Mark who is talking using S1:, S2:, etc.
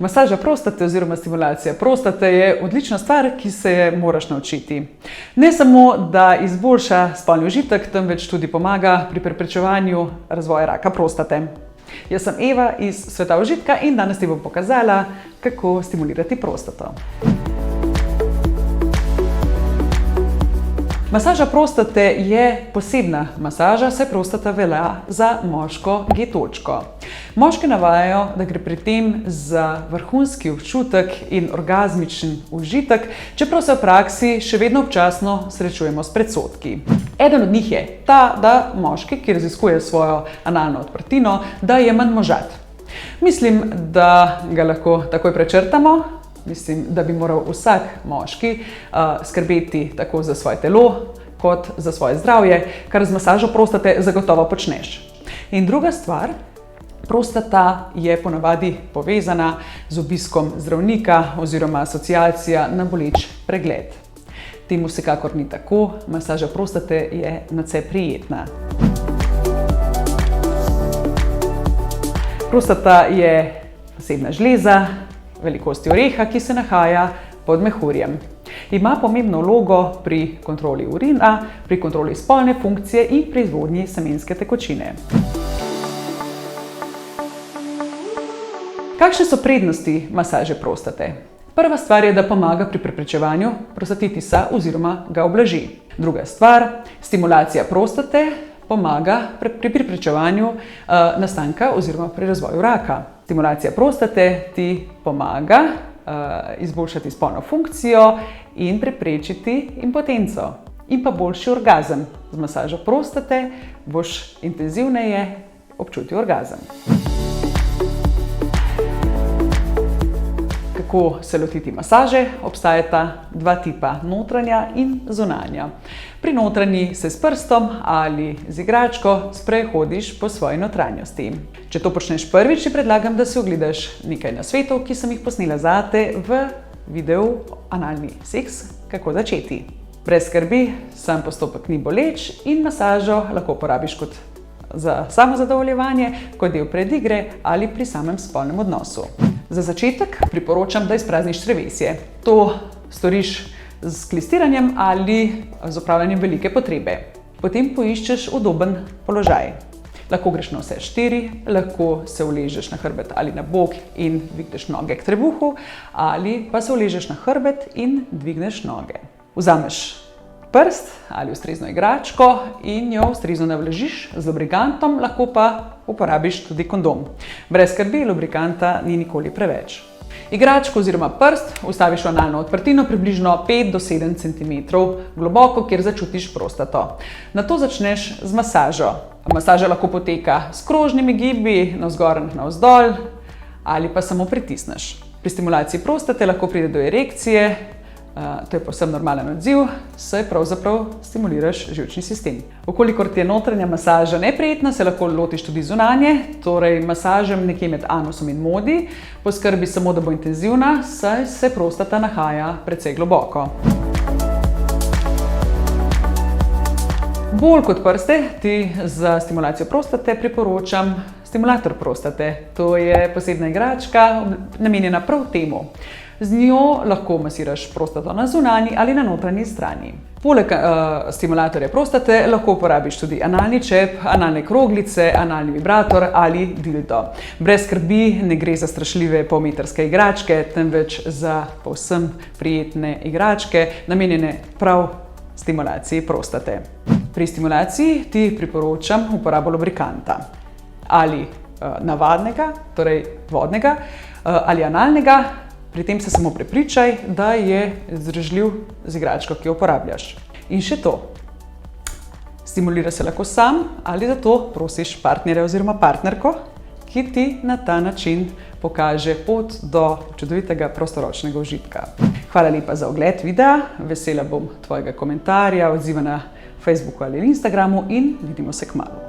S1: Masaža prostate oziroma stimulacija prostate je odlična stvar, ki se je moraš naučiti. Ne samo, da izboljša spolni užitek, temveč tudi pomaga pri preprečevanju razvoja raka prostate. Jaz sem Eva iz Sveta užitka in danes ti bom pokazala, kako stimulirati prostato. Masaža prostate je posebna masaža, saj prostata velja za moško G-točko. Moški navajajo, da gre pri tem za vrhunski občutek in orgazmičen užitek, čeprav se v praksi še vedno občasno srečujemo s predsodki. Eden od njih je ta, da moški, ki raziskuje svojo analno odprtino, da je manj možat. Mislim, da ga lahko takoj prečrtamo. Mislim, da bi moral vsak moški skrbeti tako za svoje telo, kot za svoje zdravje, kar z masažo prostate zagotovo počneš. In druga stvar, prostata je ponavadi povezana z obiskom zdravnika oziroma asociacija na boleč pregled. Temu vsekakor ni tako, masaža prostate je nadvse prijetna. Prostata je posebna žleza velikosti oreha, ki se nahaja pod mehurjem. Ima pomembno vlogo pri kontroli urina, pri kontroli spolne funkcije in proizvodnji semenske tekočine. Kakšne so prednosti masaže prostate? Prva stvar je, da pomaga pri preprečevanju prostatitisa oziroma ga ublaži. Druga stvar, stimulacija prostate pomaga pri preprečevanju nastanka oziroma pri razvoju raka. Stimulacija prostate ti pomaga izboljšati spolno funkcijo in preprečiti impotenco. In pa boljši orgazem. Z masažo prostate boš intenzivneje občutil orgazem. Kako se lotiti masaže? Obstajata dva tipa, notranja in zunanja. Pri notranji se s prstom ali z igračko sprehodiš po svoji notranjosti. Če to počneš prvič, ti predlagam, da si ogledaš nekaj nasvetov, ki sem jih posnela zate v videu Analni seks, kako začeti. Brez skrbi, sam postopek ni boleč in masažo lahko uporabiš kot za samozadovoljevanje, kot del predigre ali pri samem spolnem odnosu. Za začetek priporočam, da izprazniš črevesje. To storiš s klistiranjem ali z opravljanjem velike potrebe. Potem poiščeš udoben položaj. Lahko greš na vse štiri, lahko se uležeš na hrbet ali na bok in dvigneš noge k trebuhu, ali pa se uležeš na hrbet in dvigneš noge. Vzameš prst ali ustrezno igračko in jo ustrezno navlažiš z lubrikantom, lahko pa uporabiš tudi kondom. Brez skrbi, lubrikanta ni nikoli preveč. Igračko oziroma prst vstaviš v analno odprtino približno 5 do 7 cm globoko, kjer začutiš prostato. Nato začneš z masažo. Masaža lahko poteka s krožnimi gibi, navzgor, navzdol ali pa samo pritisneš. Pri stimulaciji prostate lahko pride do erekcije. To je povsem normalen odziv, saj pravzaprav stimuliraš živčni sistem. Vkolikor ti je notranja masaža neprijetna, se lahko lotiš tudi zunanje, torej masažem nekje med anusom in modi. Poskrbi samo, da bo intenzivna, saj se prostata nahaja precej globoko. Bolj kot prste ti za stimulacijo prostate priporočam stimulator prostate. To je posebna igračka, namenjena prav temu. Z njo lahko masiraš prostato na zunanji ali na notranji strani. Poleg stimulatorja prostate lahko uporabiš tudi analni čep, analne kroglice, analni vibrator ali dildo. Brez skrbi, ne gre za strašljive polmetrske igračke, temveč za povsem prijetne igračke, namenjene prav stimulaciji prostate. Pri stimulaciji ti priporočam uporabo lubrikanta. Ali navadnega, torej vodnega, ali analnega. Pri tem se samo prepričaj, da je združljiv z igračko, ki jo uporabljaš. In še to. Stimulira se lahko sam ali zato prosiš partnerja oziroma partnerko, ki ti na ta način pokaže pot do čudovitega prostoročnega užitka. Hvala lepa za ogled videa, vesela bom tvojega komentarja, odziva na Facebooku ali Instagramu in vidimo se kmalu.